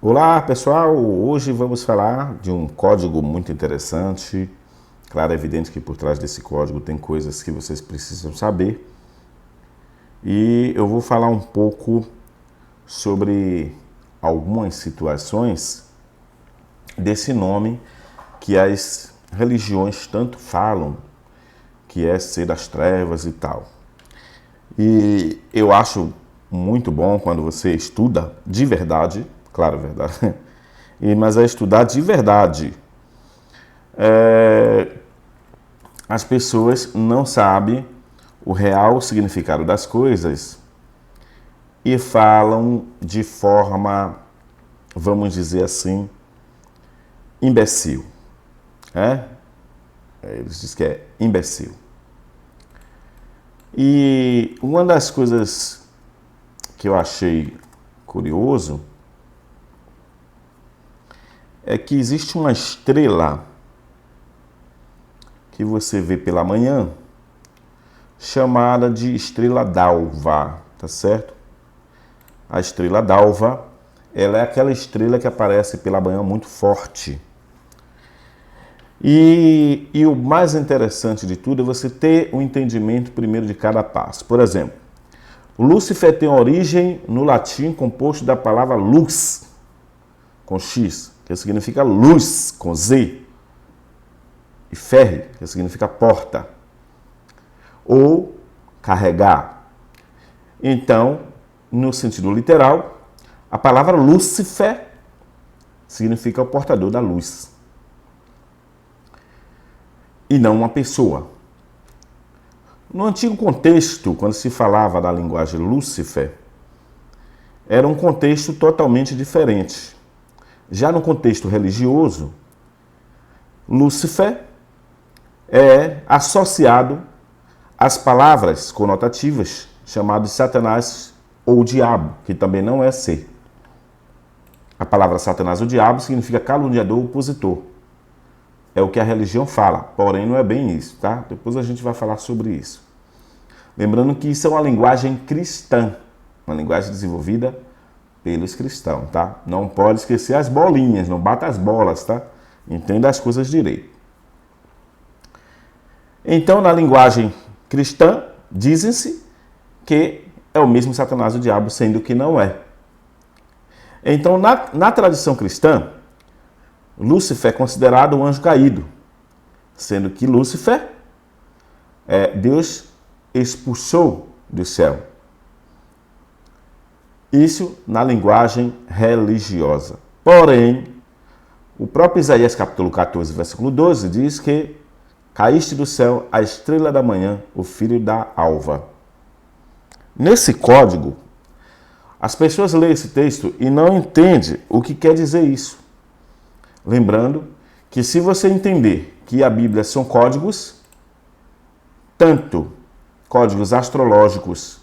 Olá pessoal, hoje vamos falar de um código muito interessante. Claro, é evidente que por trás desse código tem coisas que vocês precisam saber. E eu vou falar um pouco sobre algumas situações desse nome que as religiões tanto falam, que é ser das trevas e tal. E eu acho muito bom quando você estuda de verdade, claro, verdade, mas é estudar de verdade. As pessoas não sabem o real significado das coisas e falam de forma, vamos dizer assim, imbecil. Eles dizem que é imbecil. E uma das coisas que eu achei curioso é que existe uma estrela que você vê pela manhã chamada de estrela d'alva, tá certo? A estrela d'alva, ela é aquela estrela que aparece pela manhã muito forte. E o mais interessante de tudo é você ter o entendimento primeiro de cada passo. Por exemplo, Lúcifer tem origem no latim composto da palavra lux, com X, que significa luz, com Z, e ferre, que significa porta, ou carregar. Então, no sentido literal, a palavra Lúcifer significa o portador da luz, e não uma pessoa. No antigo contexto, quando se falava da linguagem Lúcifer, era um contexto totalmente diferente. Já no contexto religioso, Lúcifer é associado às palavras conotativas chamadas de Satanás ou diabo, que também não é ser. A palavra Satanás ou diabo significa caluniador ou opositor. É o que a religião fala, porém não é bem isso, tá? Depois a gente vai falar sobre isso. Lembrando que isso é uma linguagem cristã, uma linguagem desenvolvida pelos cristãos, tá? Não pode esquecer as bolinhas, não bata as bolas, tá? Entenda as coisas direito. Então, na linguagem cristã, dizem-se que é o mesmo Satanás o diabo, sendo que não é. Então, na tradição cristã, Lúcifer é considerado um anjo caído, sendo que Lúcifer, Deus expulsou do céu. Isso na linguagem religiosa. Porém, o próprio Isaías capítulo 14, versículo 12, diz que caíste do céu a estrela da manhã, o filho da alva. Nesse código, as pessoas leem esse texto e não entendem o que quer dizer isso. Lembrando que se você entender que a Bíblia são códigos, tanto códigos astrológicos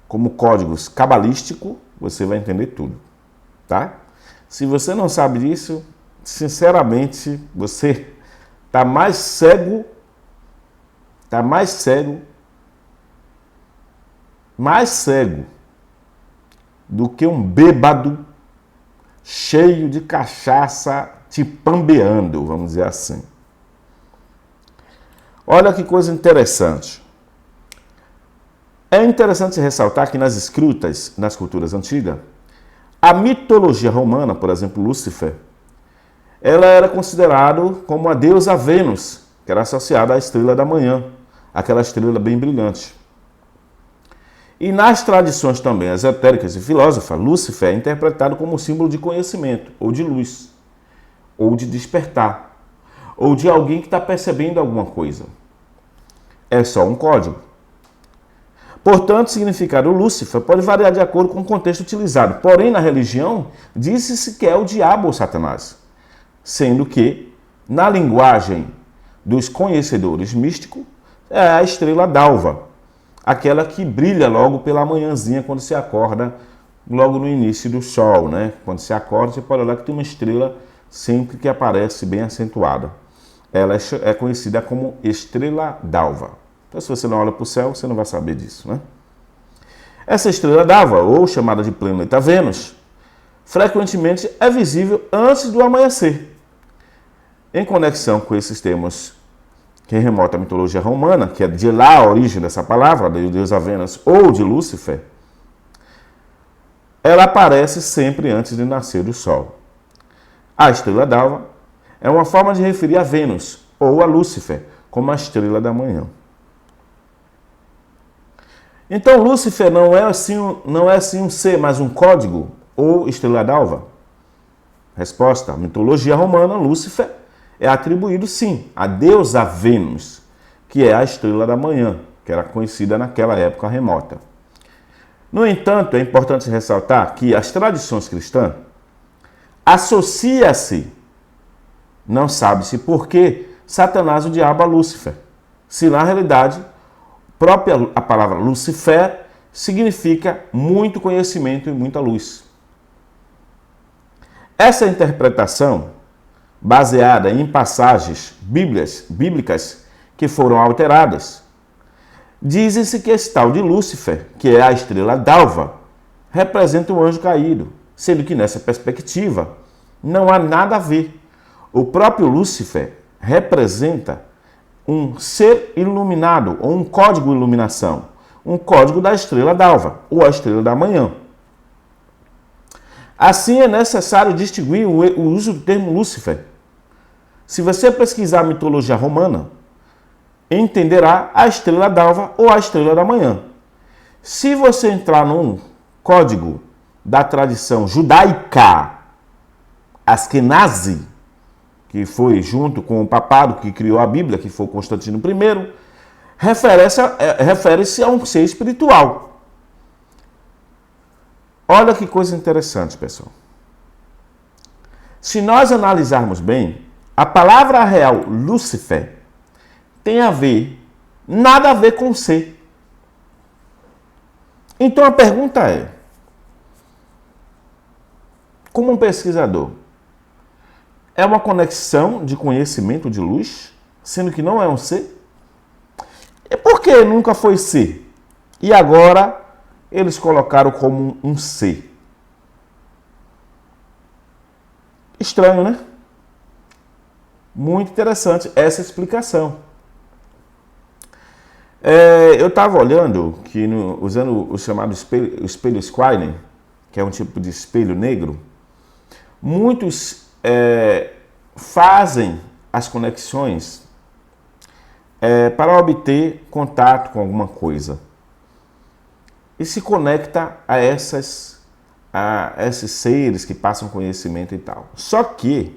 como códigos cabalísticos, você vai entender tudo, tá? Se você não sabe disso, sinceramente, você está mais cego do que um bêbado cheio de cachaça te pambeando, vamos dizer assim. Olha que coisa interessante. É interessante ressaltar que nas escritas, nas culturas antigas, a mitologia romana, por exemplo, Lúcifer, ela era considerada como a deusa Vênus, que era associada à estrela da manhã, aquela estrela bem brilhante. E nas tradições também esotéricas e filósofas, Lúcifer é interpretado como um símbolo de conhecimento, ou de luz, ou de despertar, ou de alguém que está percebendo alguma coisa. É só um código. Portanto, o significado Lúcifer pode variar de acordo com o contexto utilizado. Porém, na religião, disse-se que é o diabo ou Satanás. Sendo que, na linguagem dos conhecedores místicos, é a estrela d'alva, aquela que brilha logo pela manhãzinha quando se acorda, logo no início do sol, né? Quando se acorda, você pode olhar que tem uma estrela sempre que aparece bem acentuada. Ela é conhecida como estrela d'alva. Então, se você não olha para o céu, você não vai saber disso, né? Essa estrela d'alva, ou chamada de planeta Vênus, frequentemente é visível antes do amanhecer. Em conexão com esses termos que remota à mitologia romana, que é de lá a origem dessa palavra, de deusa Vênus ou de Lúcifer, ela aparece sempre antes de nascer do Sol. A estrela d'alva é uma forma de referir a Vênus ou a Lúcifer como a estrela da manhã. Então, Lúcifer não é assim um ser, mas um código ou estrela d'alva? Resposta: a mitologia romana, Lúcifer é atribuído, sim, à deusa Vênus, que é a estrela da manhã, que era conhecida naquela época remota. No entanto, é importante ressaltar que as tradições cristãs associa-se, não sabe-se por quê, Satanás, o diabo, a Lúcifer. Se na realidade, a palavra Lucifer significa muito conhecimento e muita luz. Essa interpretação, baseada em passagens bíblicas que foram alteradas, dizem-se que esse tal de Lúcifer, que é a estrela d'alva, representa um anjo caído, sendo que nessa perspectiva não há nada a ver. O próprio Lúcifer representa um ser iluminado, ou um código de iluminação, um código da estrela d'alva, ou a estrela da manhã. Assim, é necessário distinguir o uso do termo Lúcifer. Se você pesquisar a mitologia romana, entenderá a estrela d'alva ou a estrela da manhã. Se você entrar num código da tradição judaica Askenazi, que foi junto com o papado que criou a Bíblia, que foi Constantino I, refere-se a um ser espiritual. Olha que coisa interessante, pessoal. Se nós analisarmos bem, a palavra real Lúcifer tem nada a ver com ser. Então a pergunta é, como um pesquisador, é uma conexão de conhecimento de luz, sendo que não é um ser? E por que nunca foi ser? E agora eles colocaram como um ser. Estranho, né? Muito interessante essa explicação. Eu estava olhando que usando o chamado espelho Squire, que é um tipo de espelho negro, muitos fazem as conexões para obter contato com alguma coisa e se conecta a esses seres que passam conhecimento e tal. Só que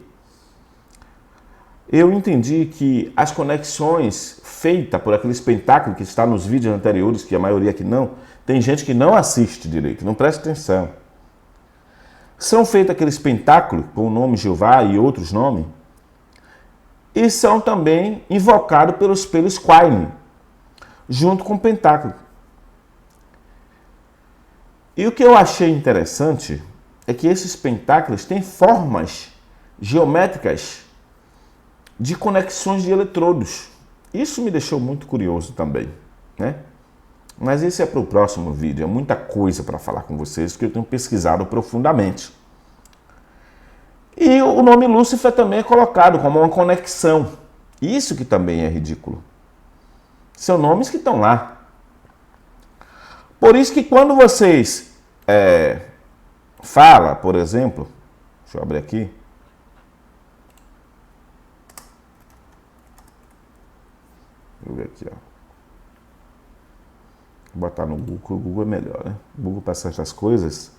eu entendi que as conexões feitas por aquele espetáculo que está nos vídeos anteriores, que a maioria aqui não, tem gente que não assiste direito, não presta atenção. São feitos aquele espetáculo com o nome Jeová e outros nomes, e são também invocados pelo espelho Squire, junto com o pentáculo. E o que eu achei interessante é que esses pentáculos têm formas geométricas de conexões de eletrodos. Isso me deixou muito curioso também, né? Mas esse é para o próximo vídeo. É muita coisa para falar com vocês que eu tenho pesquisado profundamente. E o nome Lúcifer também é colocado como uma conexão. Isso que também é ridículo. São nomes que estão lá. Por isso que quando vocês falam, por exemplo, deixa eu abrir aqui. Deixa eu ver aqui, ó. Vou botar no Google, o Google é melhor, né? O Google para certas coisas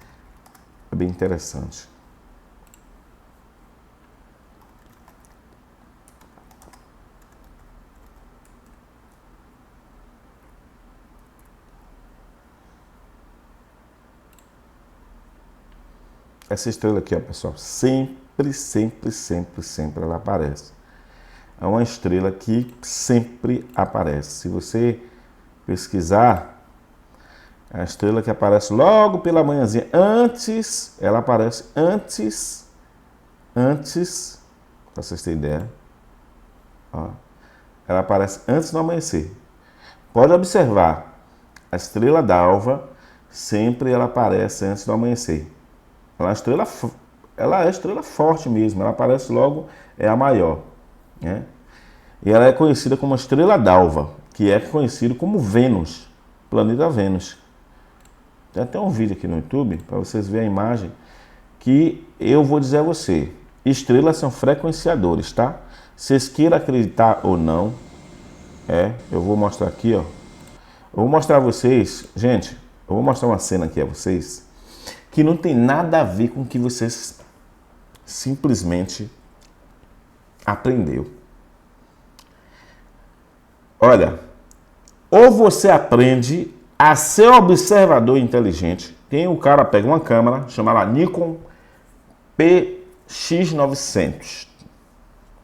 é bem interessante. Essa estrela aqui, ó, pessoal, sempre ela aparece. É uma estrela que sempre aparece. Se você pesquisar, é a estrela que aparece logo pela manhãzinha. Ela aparece antes, para vocês terem ideia, ó, ela aparece antes do amanhecer. Pode observar, a estrela d'alva sempre ela aparece antes do amanhecer. Ela é estrela forte mesmo, ela aparece logo, é a maior, né? E ela é conhecida como a estrela d'alva, que é conhecido como Vênus, planeta Vênus. Tem até um vídeo aqui no YouTube, para vocês verem a imagem, que eu vou dizer a você, estrelas são frequenciadores, tá? Vocês queiram acreditar ou não, eu vou mostrar aqui, ó. Eu vou mostrar a vocês, gente, eu vou mostrar uma cena aqui a vocês, que não tem nada a ver com o que vocês simplesmente aprendeu. Olha, ou você aprende a ser observador inteligente, tem o cara pega uma câmera, chama lá Nikon PX900.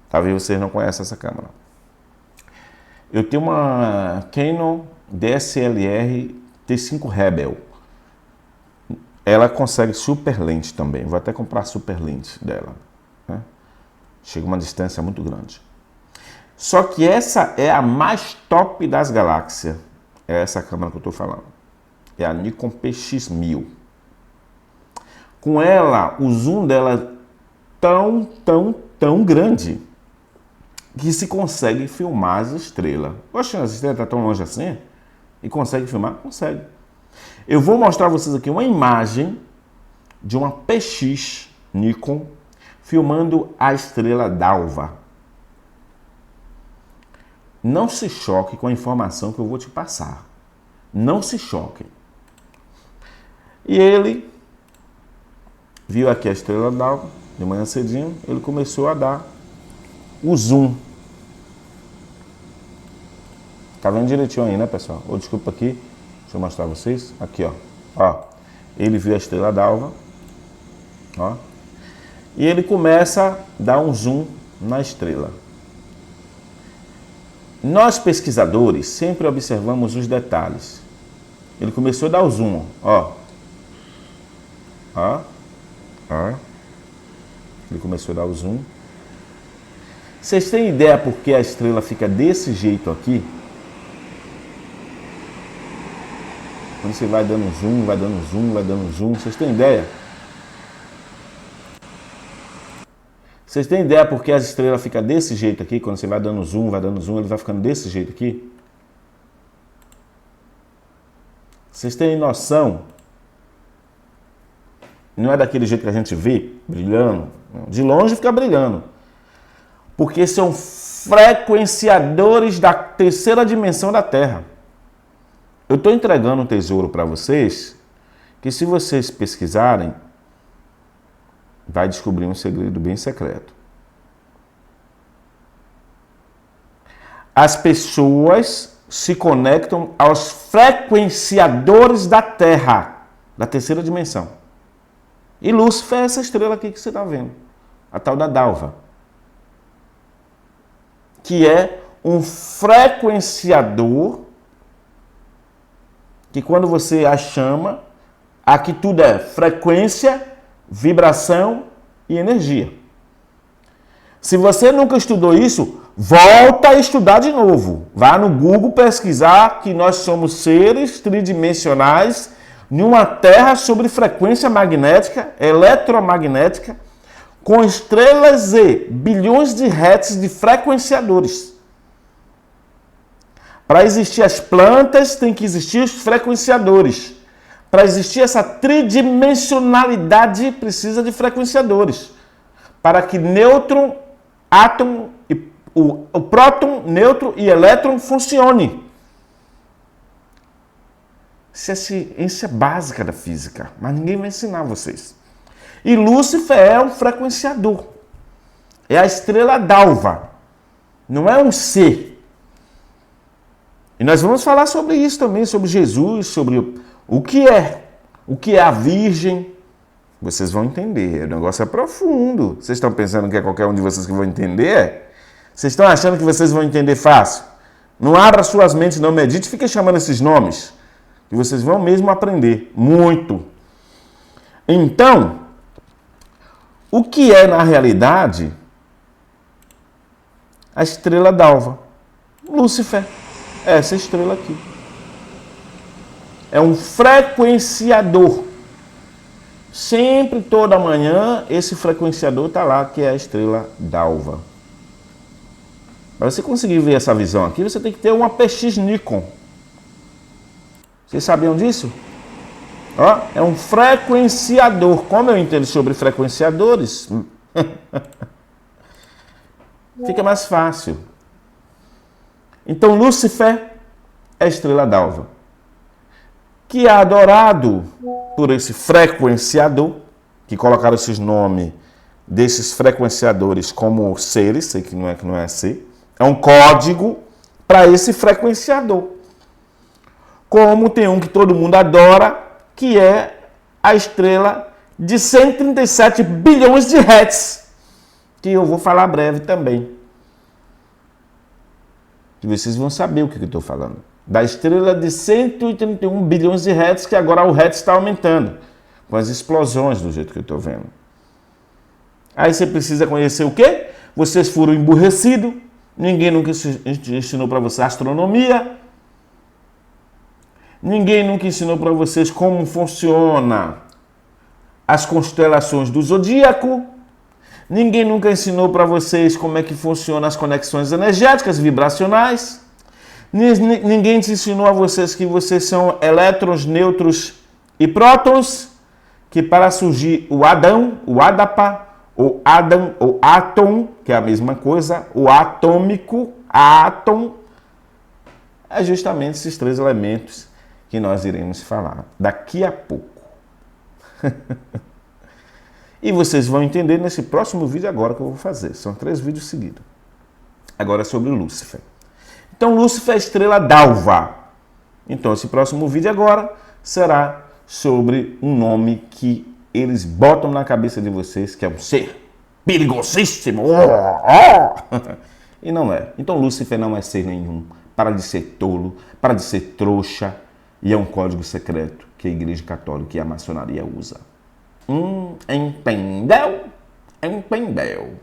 Talvez vocês não conheçam essa câmera. Eu tenho uma Canon DSLR T5 Rebel. Ela consegue super lente também. Vou até comprar super lente dela, né? Chega a uma distância muito grande. Só que essa é a mais top das galáxias. É essa câmera que eu estou falando. É a Nikon PX1000. Com ela, o zoom dela é tão grande que se consegue filmar as estrelas. Poxa, as estrelas estão tão longe assim? E consegue filmar? Consegue. Eu vou mostrar a vocês aqui uma imagem de uma PX Nikon filmando a estrela d'alva. Não se choque com a informação que eu vou te passar. Não se choque. E ele viu aqui a estrela d'alva, de manhã cedinho, ele começou a dar o zoom. Tá vendo direitinho aí, né, pessoal? Ou desculpa aqui, deixa eu mostrar a vocês. Aqui, ó. Ele viu a estrela d'alva, ó. E ele começa a dar um zoom na estrela. Nós, pesquisadores, sempre observamos os detalhes. Ele começou a dar o zoom, ó. Ele começou a dar o zoom. Vocês têm ideia por que a estrela fica desse jeito aqui? Quando você vai dando zoom, vai dando zoom, vai dando zoom. Vocês têm ideia? Vocês têm ideia por que a estrela fica desse jeito aqui? Quando você vai dando zoom, ele vai ficando desse jeito aqui? Vocês têm noção? Não é daquele jeito que a gente vê, brilhando. De longe fica brilhando. Porque são frequenciadores da terceira dimensão da Terra. Eu estou entregando um tesouro para vocês, que se vocês pesquisarem, vai descobrir um segredo bem secreto. As pessoas se conectam aos frequenciadores da Terra, da terceira dimensão. E Lúcifer é essa estrela aqui que você está vendo, a tal da d'alva, que é um frequenciador que quando você a chama, aqui tudo é frequência, vibração e energia. Se você nunca estudou isso, volta a estudar de novo. Vá no Google pesquisar que nós somos seres tridimensionais em uma Terra sobre frequência magnética, eletromagnética, com estrelas e bilhões de hertz de frequenciadores. Para existir as plantas, tem que existir os frequenciadores. Para existir essa tridimensionalidade, precisa de frequenciadores. Para que nêutron, átomo, o próton, nêutron e elétron funcione. Isso é ciência básica da física, mas ninguém vai ensinar vocês. E Lúcifer é um frequenciador. É a estrela d'alva. Não é um ser. E nós vamos falar sobre isso também, sobre Jesus, sobre o que é a Virgem. Vocês vão entender, o negócio é profundo. Vocês estão pensando que é qualquer um de vocês que vão entender? Vocês estão achando que vocês vão entender fácil? Não abra suas mentes, não medite, fique chamando esses nomes. E vocês vão mesmo aprender muito. Então, o que é na realidade a estrela d'alva? Lúcifer. Essa estrela aqui. É um frequenciador. Sempre, toda manhã, esse frequenciador está lá, que é a estrela d'alva. Para você conseguir ver essa visão aqui, você tem que ter um APX Nikon. Vocês sabiam disso? Ó, é um frequenciador. Como eu entendo sobre frequenciadores, fica mais fácil. Então, Lúcifer é a estrela d'alva, que é adorado por esse frequenciador, que colocaram esses nomes desses frequenciadores como seres, sei que não é ser, é um código para esse frequenciador. Como tem um que todo mundo adora, que é a estrela de 137 bilhões de hertz, que eu vou falar breve também. E vocês vão saber o que eu estou falando. Da estrela de 131 bilhões de hertz, que agora o hertz está aumentando, com as explosões do jeito que eu estou vendo. Aí você precisa conhecer o quê? Vocês foram emburrecidos, ninguém nunca ensinou para você astronomia, ninguém nunca ensinou para vocês como funciona as constelações do zodíaco, ninguém nunca ensinou para vocês como é que funcionam as conexões energéticas, vibracionais, ninguém te ensinou a vocês que vocês são elétrons, nêutrons e prótons, que para surgir o Adão, o Adapa, o Adam, o átom, que é a mesma coisa, o atômico, átom, é justamente esses três elementos que nós iremos falar daqui a pouco. E vocês vão entender nesse próximo vídeo agora que eu vou fazer. São 3 vídeos seguidos. Agora é sobre Lúcifer. Então, Lúcifer é a estrela d'alva. Então, esse próximo vídeo agora será sobre um nome que eles botam na cabeça de vocês, que é um ser perigosíssimo. E não é. Então, Lúcifer não é ser nenhum. Para de ser tolo, para de ser trouxa. E é um código secreto que a Igreja Católica e a maçonaria usa. Entendeu? Entendeu.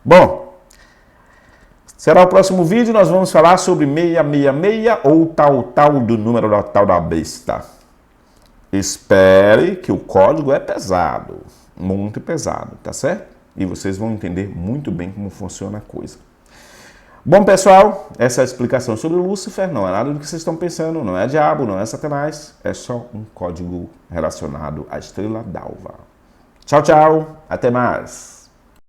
Bom, será o próximo vídeo. Nós vamos falar sobre 666 ou tal do número da tal da besta. Espere que o código é pesado, muito pesado, tá certo? E vocês vão entender muito bem como funciona a coisa. Bom, pessoal, essa é a explicação sobre o Lúcifer. Não é nada do que vocês estão pensando, não é diabo, não é Satanás. É só um código relacionado à estrela d'alva. Tchau, tchau. Até mais.